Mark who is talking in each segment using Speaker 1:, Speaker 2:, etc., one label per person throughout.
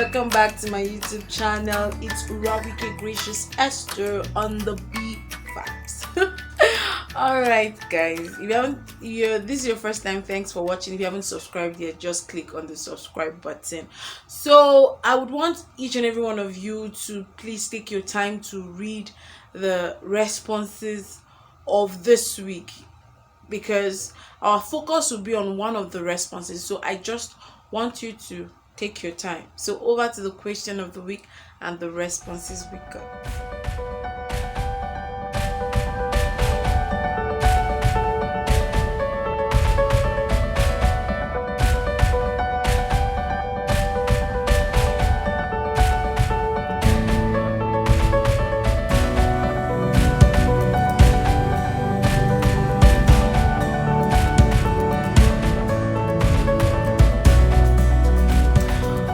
Speaker 1: Welcome back to my YouTube channel. It's Rawike Gracious-Esther on the B vibes. Alright guys, if you haven't this is your first time, thanks for watching. If you haven't subscribed yet, just click on the subscribe button. So I would want each and every one of you to please take your time to read the responses of this week, because our focus will be on one of the responses. So I just want you to take your time. So over to the question of the week and the responses we got.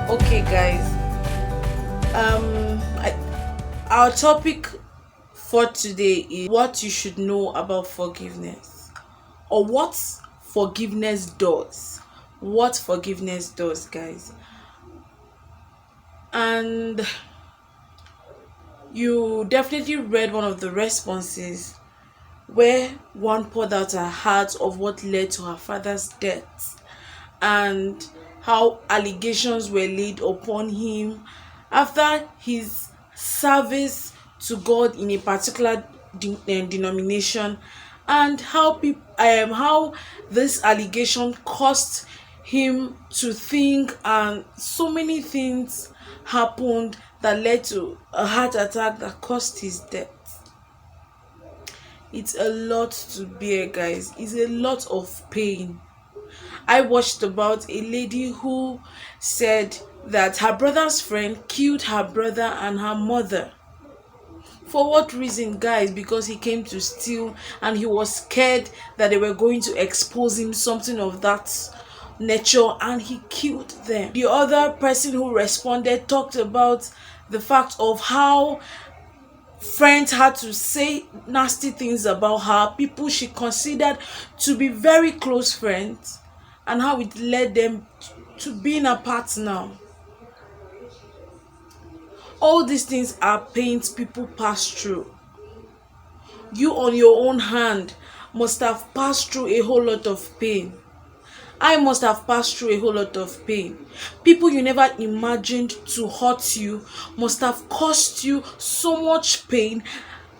Speaker 1: Okay guys, our topic for today is what you should know about forgiveness, or what forgiveness does. What forgiveness does, guys. And you definitely read one of the responses where one poured out her heart of what led to her father's death, and how allegations were laid upon him after his service to God in a particular denomination, and how this allegation caused him to think, and so many things happened that led to a heart attack that caused his death. It's a lot to bear, guys. It's a lot of pain. I watched about a lady who said that her brother's friend killed her brother and her mother. For what reason, guys? Because he came to steal and he was scared that they were going to expose him, something of that nature, and he killed them. The other person who responded talked about the fact of how friends had to say nasty things about her, people she considered to be very close friends, and how it led them to being apart now. All these things are pains people pass through. You on your own hand must have passed through a whole lot of pain. I must have passed through a whole lot of pain. People you never imagined to hurt you must have caused you so much pain,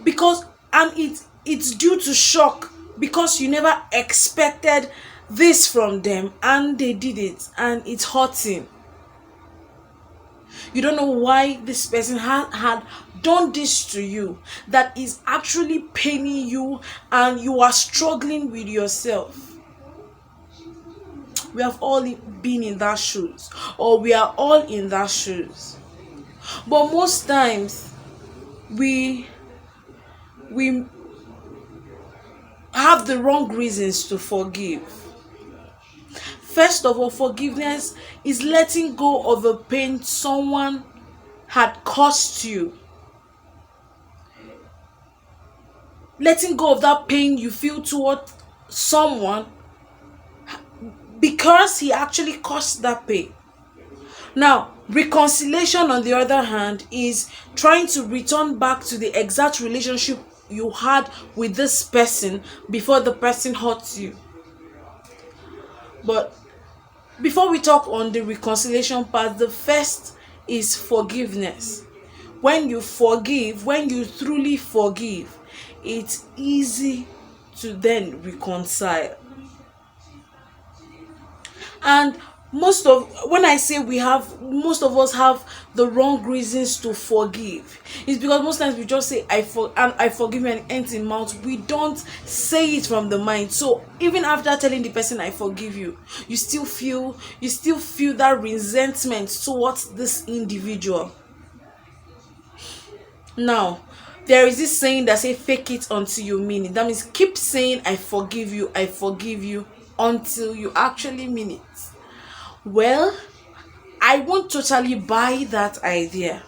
Speaker 1: because it's due to shock, because you never expected this from them and they did it, and it's hurting. You don't know why this person had done this to you, that is actually paining you, and you are struggling with yourself. We have all been in that shoes, or we are all in that shoes. But most times we have the wrong reasons to forgive. First of all, forgiveness is letting go of a pain someone had caused you. Letting go of that pain you feel toward someone because he actually caused that pain. Now, reconciliation, on the other hand, is trying to return back to the exact relationship you had with this person before the person hurt you. But before we talk on the reconciliation part, the first is forgiveness. When you forgive, when you truly forgive, it's easy to then reconcile. And most of us have the wrong reasons to forgive. It's because most times we just say I forgive you, and ends in mouth. We don't say it from the mind. So even after telling the person I forgive you, you still feel that resentment towards this individual. Now, there is this saying that say fake it until you mean it. That means keep saying I forgive you until you actually mean it. Well, I won't totally buy that idea.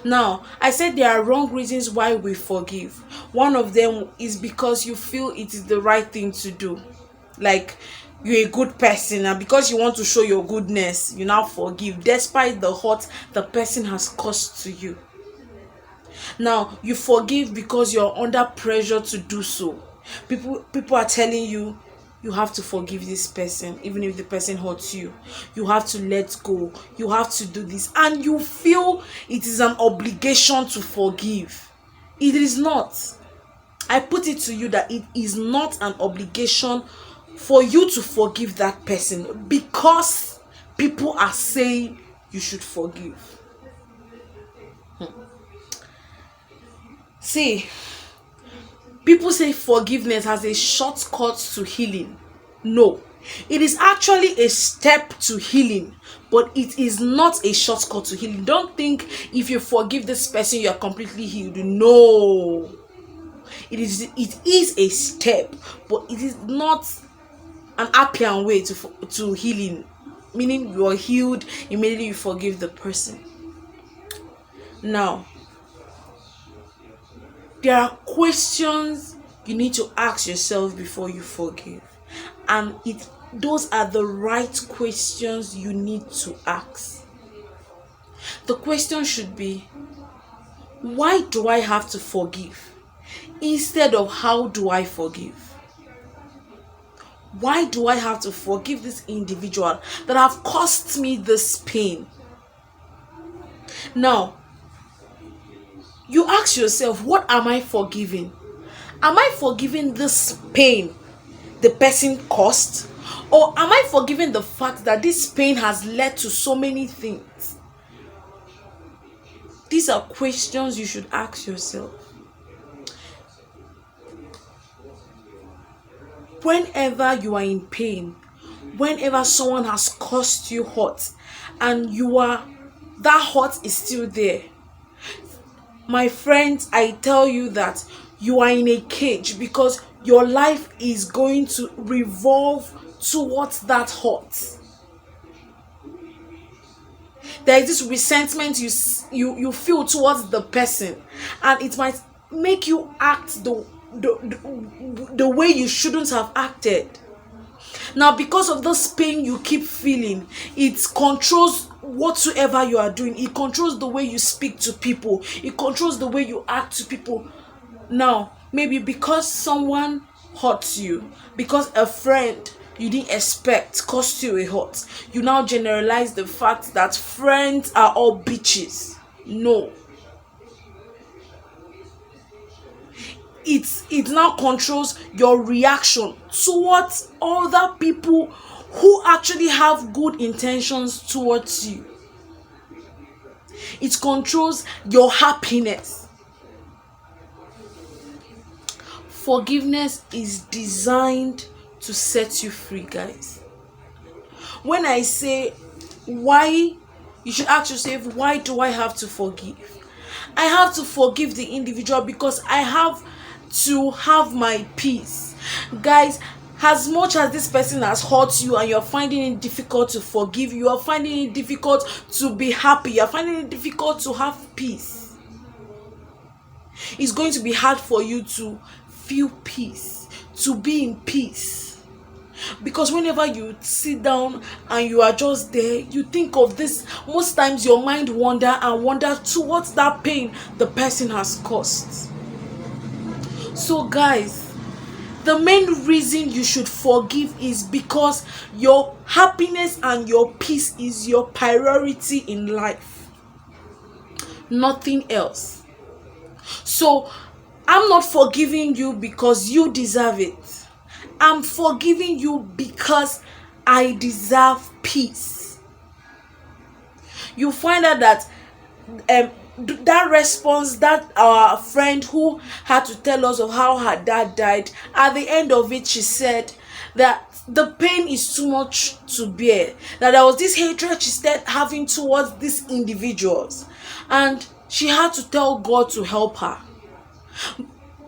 Speaker 1: Now, I said there are wrong reasons why we forgive. One of them is because you feel it is the right thing to do. Like, you're a good person, and because you want to show your goodness, you now forgive despite the hurt the person has caused to you. Now you forgive because you're under pressure to do so. People are telling you, you have to forgive this person even if the person hurts you. You have to let go. You have to do this, and you feel it is an obligation to forgive. It is not. I put it to you that it is not an obligation for you to forgive that person because people are saying you should forgive. See, people say forgiveness has a shortcut to healing. No, it is actually a step to healing, but it is not a shortcut to healing. Don't think if you forgive this person you are completely healed. No, it is a step, but it is not an happy way to healing, meaning you are healed immediately you forgive the person. Now, there are questions you need to ask yourself before you forgive, and those are the right questions you need to ask. The question should be, why do I have to forgive, instead of how do I forgive? Why do I have to forgive this individual that have caused me this pain? Now, you ask yourself, what am I forgiving? Am I forgiving this pain the person caused? Or am I forgiving the fact that this pain has led to so many things? These are questions you should ask yourself. Whenever you are in pain, whenever someone has caused you hurt, and that hurt is still there, my friends, I tell you that you are in a cage because your life is going to revolve towards that hurt. There is this resentment you feel towards the person, and it might make you act the way you shouldn't have acted. Now, because of this pain you keep feeling, it controls whatsoever you are doing. It controls the way you speak to people. It controls the way you act to people. Now, maybe because someone hurts you, because a friend you didn't expect caused you a hurt, you now generalize the fact that friends are all bitches. No. It now controls your reaction towards other people who actually have good intentions towards you. It controls your happiness. Forgiveness is designed to set you free, guys. When I say why, you should ask yourself, why do I have to forgive? I have to forgive the individual because I have to have my peace. Guys, as much as this person has hurt you and you're finding it difficult to forgive, you are finding it difficult to be happy, you're finding it difficult to have peace, it's going to be hard for you to feel peace, to be in peace. Because whenever you sit down and you are just there, you think of this. Most times your mind wander towards that pain the person has caused. So guys, the main reason you should forgive is because your happiness and your peace is your priority in life. Nothing else. So I'm not forgiving you because you deserve it. I'm forgiving you because I deserve peace. You find out that that response, that our friend who had to tell us of how her dad died, at the end of it she said that the pain is too much to bear, that there was this hatred she started having towards these individuals, and she had to tell God to help her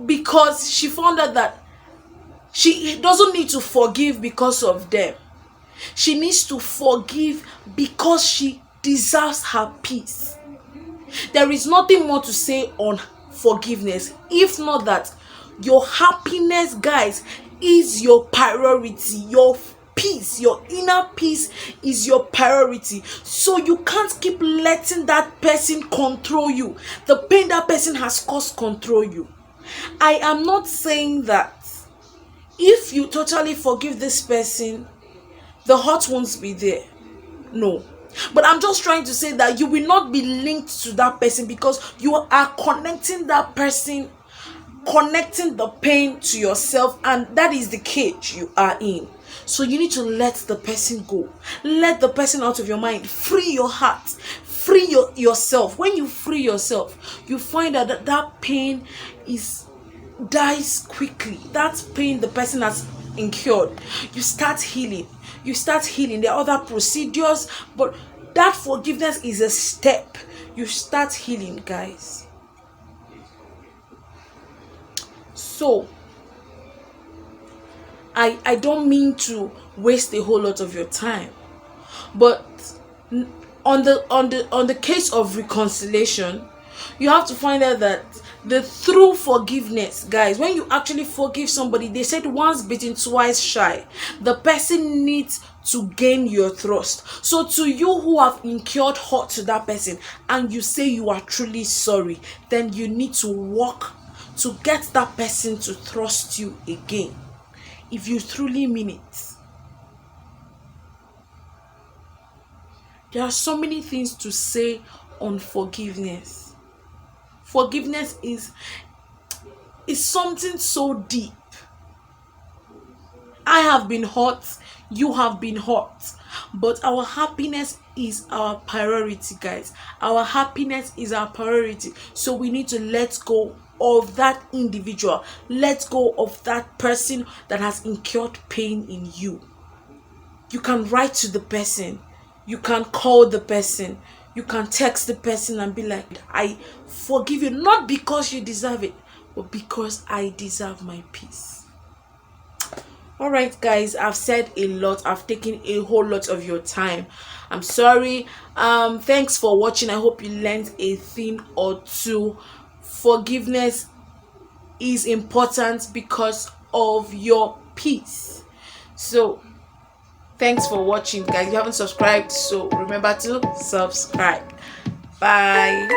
Speaker 1: because she found out that she doesn't need to forgive because of them. She needs to forgive because she deserves her peace. There is nothing more to say on forgiveness, if not that your happiness, guys, is your priority. Your peace, your inner peace is your priority. So you can't keep letting that person control you. The pain that person has caused control you. I am not saying that if you totally forgive this person, the hurt won't be there. No. But I'm just trying to say that you will not be linked to that person because you are connecting that person, connecting the pain to yourself, and that is the cage you are in. So you need to let the person go. Let the person out of your mind. Free your heart. Free yourself. When you free yourself, you find that that pain dies quickly. That pain the person has incurred, you start healing. There are other procedures, but that forgiveness is a step. You start healing, guys. So I don't mean to waste a whole lot of your time, but on the case of reconciliation, you have to find out that the true forgiveness, guys, when you actually forgive somebody, they said once bitten, twice shy. The person needs to gain your trust. So to you who have incurred hurt to that person and you say you are truly sorry, then you need to work to get that person to trust you again, if you truly mean it. There are so many things to say on forgiveness. Forgiveness is something so deep. I have been hurt, you have been hurt, but our happiness is our priority, guys. Our happiness is our priority. So we need to let go of that individual. Let go of that person that has incurred pain in you. You can write to the person. You can call the person. You can text the person and be like, I forgive you, not because you deserve it, but because I deserve my peace. All right, guys, I've said a lot. I've taken a whole lot of your time. I'm sorry. Thanks for watching. I hope you learned a thing or two. Forgiveness is important because of your peace. So thanks for watching, guys. If you haven't subscribed, so remember to subscribe. Bye.